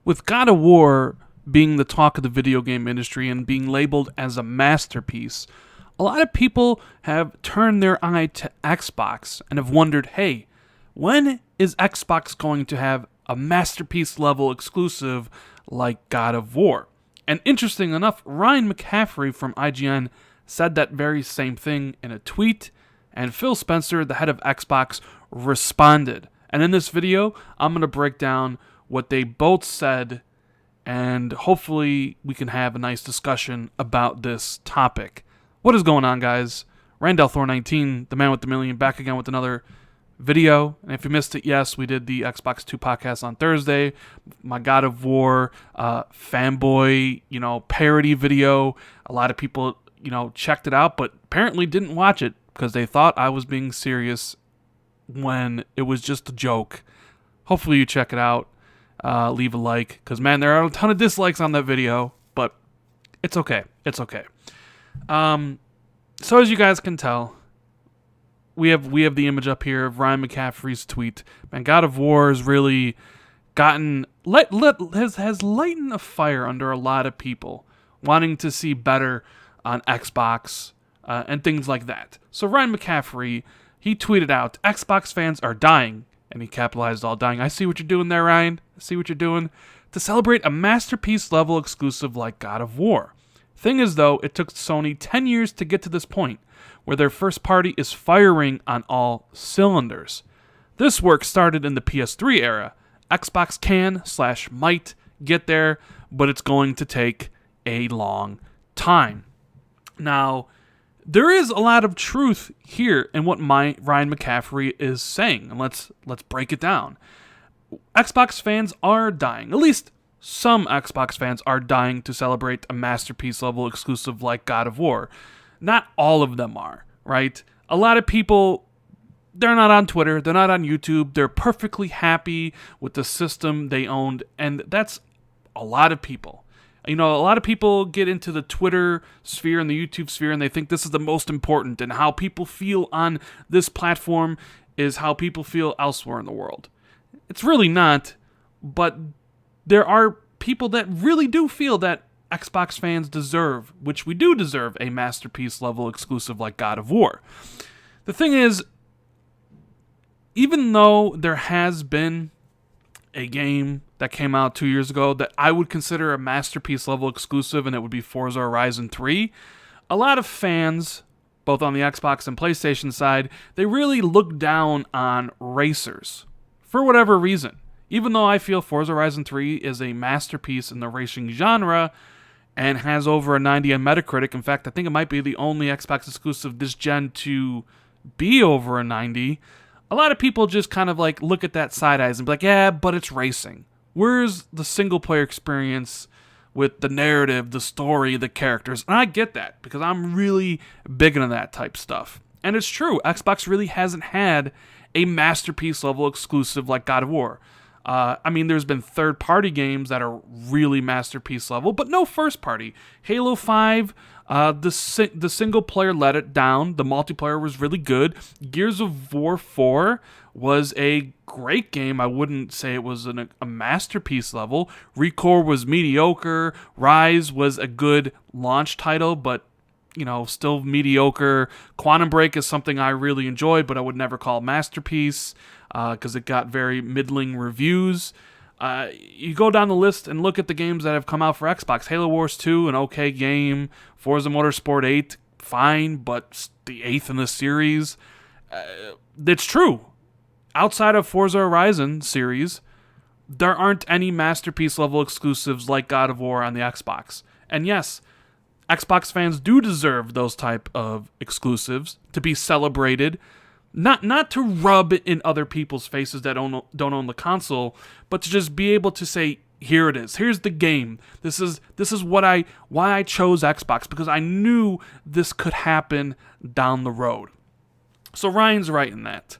With God of War being the talk of the video game industry and being labeled as a masterpiece, a lot of people have turned their eye to Xbox and have wondered, hey, when is Xbox going to have a masterpiece level exclusive like God of War? And interesting enough, Ryan McCaffrey from IGN said that very same thing in a tweet, and Phil Spencer, the head of Xbox, responded. And in this video, I'm going to break down what they both said, and hopefully we can have a nice discussion about this topic. What is going on, guys? Randall Thor 19, the man with the million, back again with another video. And if you missed it, yes, we did the Xbox 2 podcast on Thursday. My God of War fanboy, parody video. A lot of people, checked it out, but apparently didn't watch it because they thought I was being serious when it was just a joke. Hopefully you check it out. Leave a like, because man, there are a ton of dislikes on that video, but it's okay. It's okay. So as you guys can tell, we have the image up here of Ryan McCaffrey's tweet. Man, God of War has really gotten has lightened a fire under a lot of people wanting to see better on Xbox and things like that. So Ryan McCaffrey, he tweeted out, "Xbox fans are dying." And he capitalized all dying. I see what you're doing there, Ryan. I see what you're doing. To celebrate a masterpiece level exclusive like God of War. Thing is, though, it took Sony 10 years to get to this point, where their first party is firing on all cylinders. This work started in the PS3 era. Xbox can/might get there, but it's going to take a long time. Now, there is a lot of truth here in what Ryan McCaffrey is saying, and let's break it down. Xbox fans are dying. At least some Xbox fans are dying to celebrate a masterpiece level exclusive like God of War. Not all of them are, right? A lot of people, they're not on Twitter, they're not on YouTube, they're perfectly happy with the system they owned, and that's a lot of people. A lot of people get into the Twitter sphere and the YouTube sphere and they think this is the most important, and how people feel on this platform is how people feel elsewhere in the world. It's really not, but there are people that really do feel that Xbox fans deserve, which we do deserve, a masterpiece level exclusive like God of War. The thing is, even though there has been a game that came out 2 years ago that I would consider a masterpiece level exclusive, and it would be Forza Horizon 3. A lot of fans, both on the Xbox and PlayStation side, they really look down on racers for whatever reason. Even though I feel Forza Horizon 3 is a masterpiece in the racing genre and has over a 90 on Metacritic. In fact, I think it might be the only Xbox exclusive this gen to be over a 90. A lot of people just kind of look at that side eyes and be like, yeah, but it's racing. Where's the single player experience with the narrative, the story, the characters? And I get that because I'm really big into that type stuff. And it's true, Xbox really hasn't had a masterpiece level exclusive like God of War. There's been third-party games that are really masterpiece level, but no first-party. Halo 5, the single player let it down. The multiplayer was really good. Gears of War 4 was a great game. I wouldn't say it was a masterpiece level. ReCore was mediocre. Rise was a good launch title, but still mediocre. Quantum Break is something I really enjoyed, but I would never call masterpiece because it got very middling reviews. You go down the list and look at the games that have come out for Xbox. Halo Wars 2, an okay game. Forza Motorsport 8, fine, but the 8th in the series. It's true. Outside of Forza Horizon series, there aren't any masterpiece level exclusives like God of War on the Xbox. And yes, Xbox fans do deserve those type of exclusives to be celebrated, not to rub in other people's faces that don't own the console, but to just be able to say, here it is. Here's the game. This is why I chose Xbox, because I knew this could happen down the road. So Ryan's right in that.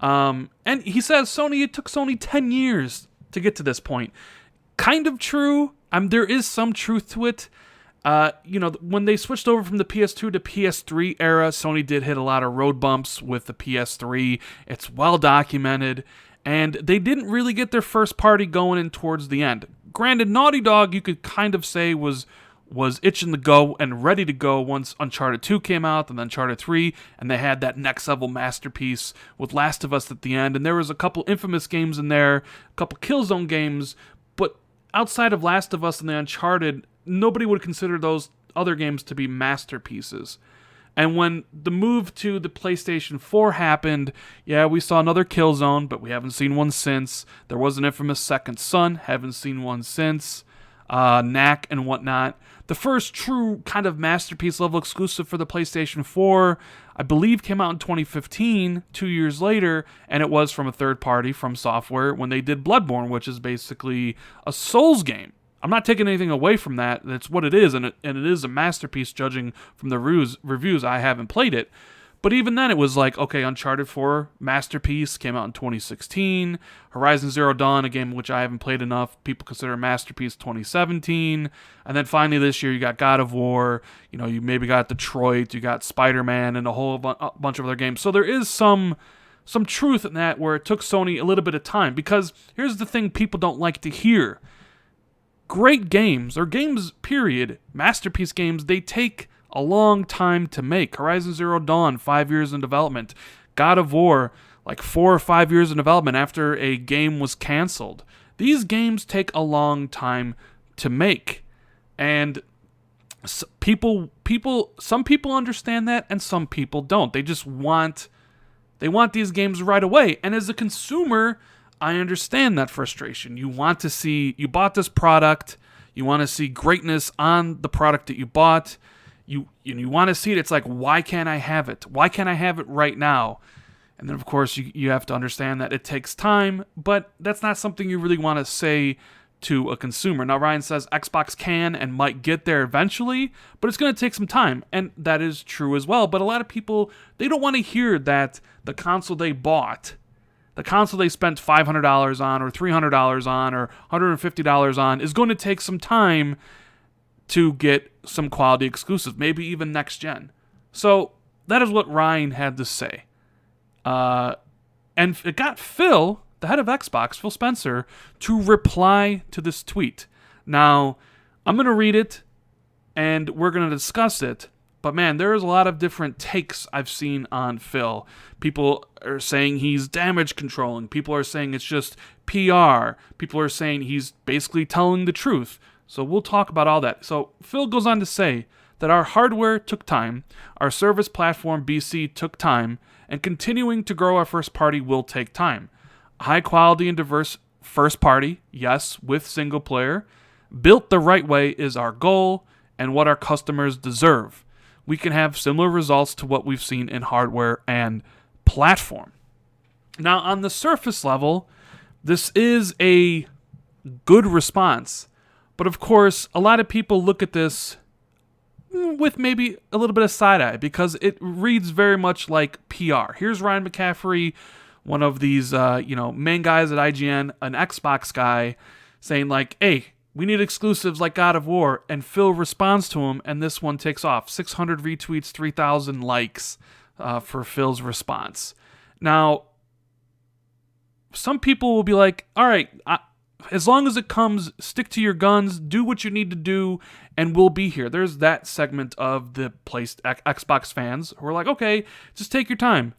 And he says it took Sony 10 years to get to this point. Kind of true. There is some truth to it. When they switched over from the PS2 to PS3 era, Sony did hit a lot of road bumps with the PS3. It's well documented. And they didn't really get their first party going in towards the end. Granted, Naughty Dog, you could kind of say was itching to go and ready to go once Uncharted 2 came out and then Uncharted 3, and they had that next level masterpiece with Last of Us at the end, and there was a couple Infamous games in there, a couple Killzone games, but outside of Last of Us and the Uncharted, nobody would consider those other games to be masterpieces. And when the move to the PlayStation 4 happened, yeah, we saw another Killzone, but we haven't seen one since. There was an infamous Second Son, haven't seen one since. Knack and whatnot. The first true kind of masterpiece level exclusive for the PlayStation 4, I believe, came out in 2015, 2 years later, and it was from a third party, From Software, when they did Bloodborne, which is basically a Souls game. I'm not taking anything away from that. That's what it is, and it is a masterpiece judging from the reviews. I haven't played it. But even then, it was like, okay, Uncharted 4, masterpiece, came out in 2016. Horizon Zero Dawn, a game which I haven't played enough, people consider a masterpiece, 2017. And then finally this year, you got God of War, you maybe got Detroit, you got Spider-Man, and a whole bunch of other games. So there is some truth in that where it took Sony a little bit of time. Because here's the thing people don't like to hear. Great games, or games, period, masterpiece games, they take a long time to make. Horizon Zero Dawn, 5 years in development. God of War, like 4 or 5 years in development after a game was canceled. These games take a long time to make. And some people understand that and some people don't. They just want these games right away. And as a consumer, I understand that frustration. You want to see, you bought this product, you want to see greatness on the product that you bought. You want to see it. It's like, why can't I have it? Why can't I have it right now? And then, of course, you have to understand that it takes time, but that's not something you really want to say to a consumer. Now, Ryan says Xbox can and might get there eventually, but it's going to take some time, and that is true as well. But a lot of people, they don't want to hear that the console they bought, the console they spent $500 on or $300 on or $150 on is going to take some time to get some quality exclusives, maybe even next gen. So that is what Ryan had to say. And it got Phil, the head of Xbox, Phil Spencer, to reply to this tweet. Now, I'm going to read it, and we're going to discuss it. But man, there's a lot of different takes I've seen on Phil. People are saying he's damage controlling. People are saying it's just PR. People are saying he's basically telling the truth. So we'll talk about all that. So Phil goes on to say that our hardware took time, our service platform BC took time, and continuing to grow our first party will take time. High quality and diverse first party, yes, with single player, built the right way is our goal and what our customers deserve. We can have similar results to what we've seen in hardware and platform. Now, on the surface level, this is a good response. But of course, a lot of people look at this with maybe a little bit of side-eye because it reads very much like PR. Here's Ryan McCaffrey, one of these main guys at IGN, an Xbox guy, saying like, hey, we need exclusives like God of War, and Phil responds to him, and this one takes off. 600 retweets, 3,000 likes for Phil's response. Now, some people will be like, all right, as long as it comes, stick to your guns, do what you need to do, and we'll be here. There's that segment of the Xbox fans who are like, okay, just take your time.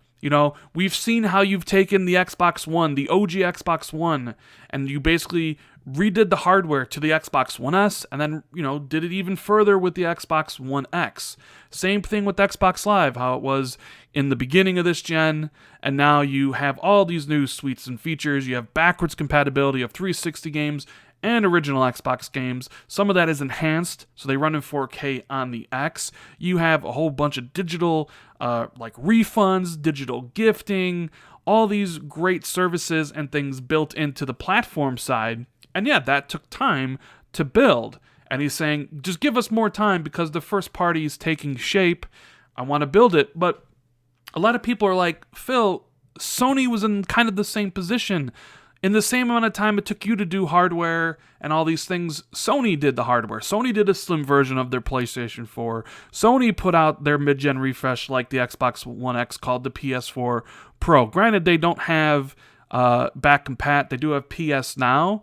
We've seen how you've taken the Xbox One, the OG Xbox One, and you basically redid the hardware to the Xbox One S, and then, did it even further with the Xbox One X. Same thing with Xbox Live, how it was in the beginning of this gen, and now you have all these new suites and features. You have backwards compatibility of 360 games and original Xbox games. Some of that is enhanced, so they run in 4K on the X. You have a whole bunch of digital, like refunds, digital gifting, all these great services and things built into the platform side. And yeah, that took time to build. And he's saying, just give us more time because the first party is taking shape. I want to build it. But a lot of people are like, Phil, Sony was in kind of the same position. In the same amount of time it took you to do hardware and all these things, Sony did the hardware. Sony did a slim version of their PlayStation 4. Sony put out their mid-gen refresh like the Xbox One X called the PS4 Pro. Granted, they don't have back compat. They do have PS Now.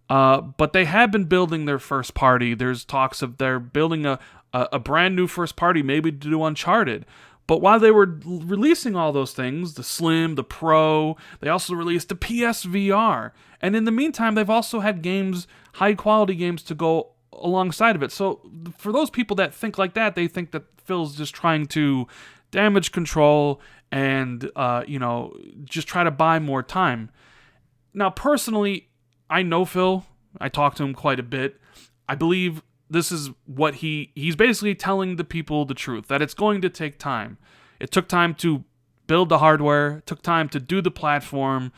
But they have been building their first party. There's talks of they're building a brand new first party, maybe to do Uncharted. But while they were releasing all those things, the Slim, the Pro, they also released the PSVR. And in the meantime, they've also had games, high quality games, to go alongside of it. So for those people that think like that, they think that Phil's just trying to damage control and, just try to buy more time. Now, personally, I know Phil. I talk to him quite a bit. I believe this is what he's basically telling the people the truth, that it's going to take time. It took time to build the hardware, it took time to do the platform,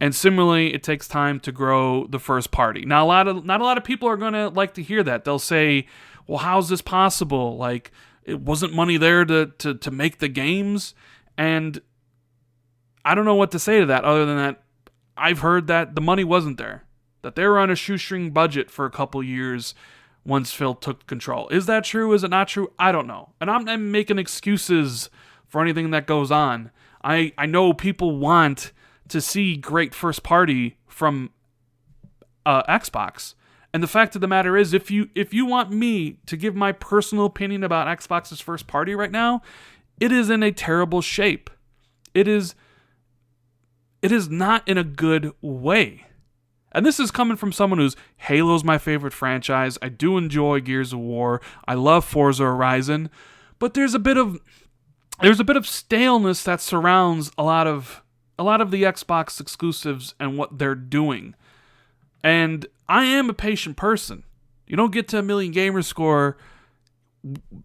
and similarly, it takes time to grow the first party. Now, not a lot of people are going to like to hear that. They'll say, well, how's this possible? Like, it wasn't money there to make the games? And I don't know what to say to that other than that I've heard that the money wasn't there, that they were on a shoestring budget for a couple years once Phil took control. Is that true? Is it not true? I don't know. And I'm not making excuses for anything that goes on. I know people want to see great first party from Xbox. And the fact of the matter is, if you want me to give my personal opinion about Xbox's first party right now, it is in a terrible shape. It is not in a good way. And this is coming from someone who's Halo's my favorite franchise. I do enjoy Gears of War. I love Forza Horizon, but there's a bit of staleness that surrounds a lot of the Xbox exclusives and what they're doing. And I am a patient person. You don't get to a million gamer score,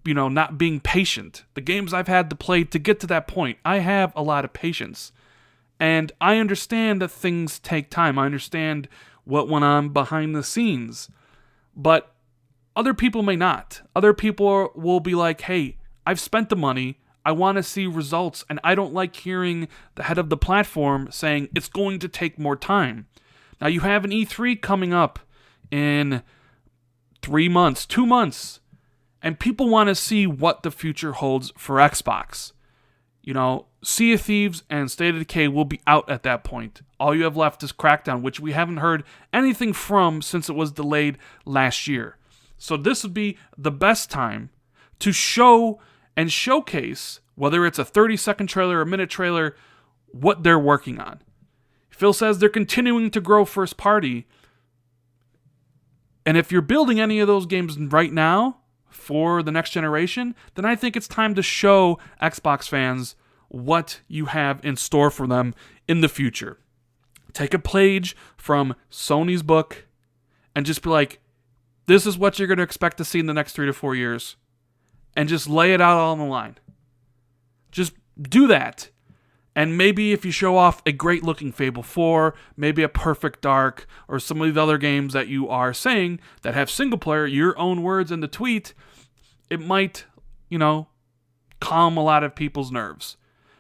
not being patient. The games I've had to play to get to that point, I have a lot of patience. And I understand that things take time. I understand what went on behind the scenes. But other people may not. Other people will be like, hey, I've spent the money. I want to see results. And I don't like hearing the head of the platform saying it's going to take more time. Now, you have an E3 coming up in 3 months, 2 months. And people want to see what the future holds for Xbox. Sea of Thieves and State of Decay will be out at that point. All you have left is Crackdown, which we haven't heard anything from since it was delayed last year. So this would be the best time to show and showcase, whether it's a 30-second trailer or a minute trailer, what they're working on. Phil says they're continuing to grow first party. And if you're building any of those games right now for the next generation, then I think it's time to show Xbox fans what you have in store for them in the future. Take a page from Sony's book and just be like, this is what you're going to expect to see in the next 3 to 4 years. And just lay it out all on the line. Just do that. And maybe if you show off a great looking Fable 4, maybe a Perfect Dark, or some of these other games that you are saying that have single player, your own words in the tweet, it might, calm a lot of people's nerves.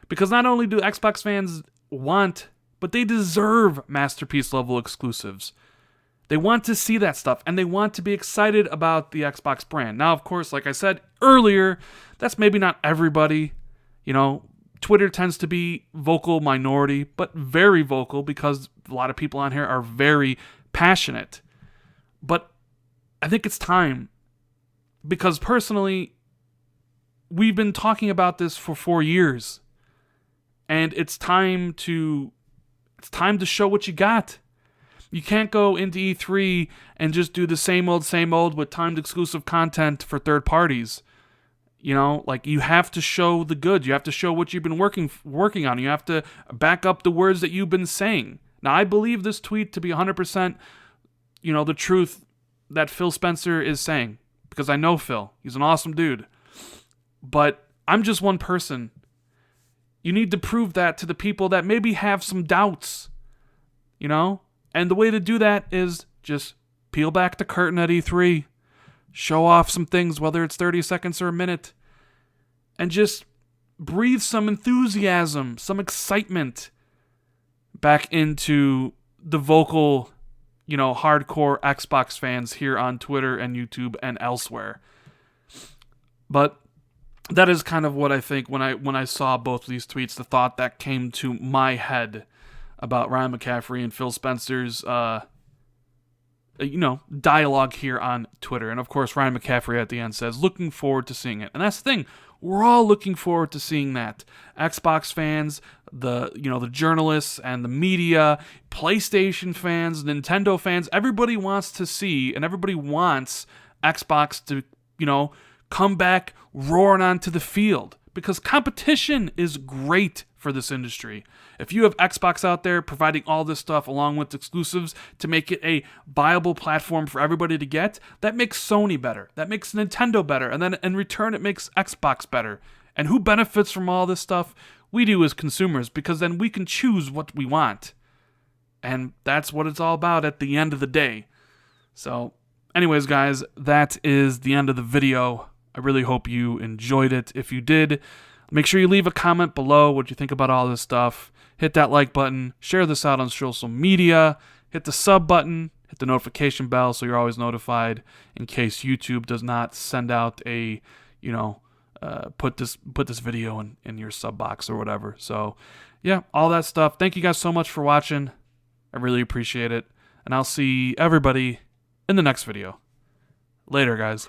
Because not only do Xbox fans want, but they deserve masterpiece level exclusives. They want to see that stuff, and they want to be excited about the Xbox brand. Now, of course, like I said earlier, that's maybe not everybody. Twitter tends to be vocal minority, but very vocal because a lot of people on here are very passionate. But I think it's time. Because personally, we've been talking about this for 4 years. And it's time to show what you got. You can't go into E3 and just do the same old with timed exclusive content for third parties. You have to show the goods. You have to show what you've been working on. You have to back up the words that you've been saying. Now, I believe this tweet to be 100%, the truth that Phil Spencer is saying. Because I know Phil. He's an awesome dude. But I'm just one person. You need to prove that to the people that maybe have some doubts, And the way to do that is just peel back the curtain at E3, show off some things, whether it's 30 seconds or a minute, and just breathe some enthusiasm, some excitement back into the vocal, hardcore Xbox fans here on Twitter and YouTube and elsewhere. But that is kind of what I think when I saw both of these tweets, the thought that came to my head about Ryan McCaffrey and Phil Spencer's dialogue here on Twitter. And of course, Ryan McCaffrey at the end says, looking forward to seeing it. And that's the thing. We're all looking forward to seeing that. Xbox fans, the journalists and the media, PlayStation fans, Nintendo fans, everybody wants to see, and everybody wants Xbox to, come back roaring onto the field, because competition is great for this industry. If you have Xbox out there providing all this stuff along with exclusives to make it a viable platform for everybody to get, that makes Sony better. That makes Nintendo better. And then in return, it makes Xbox better. And who benefits from all this stuff? We do as consumers, because then we can choose what we want. And that's what it's all about at the end of the day. So, anyways, guys, that is the end of the video. I really hope you enjoyed it. If you did, make sure you leave a comment below what you think about all this stuff. Hit that like button. Share this out on social media. Hit the sub button. Hit the notification bell so you're always notified in case YouTube does not send out a, put this video in your sub box or whatever. So, yeah, all that stuff. Thank you guys so much for watching. I really appreciate it. And I'll see everybody in the next video. Later, guys.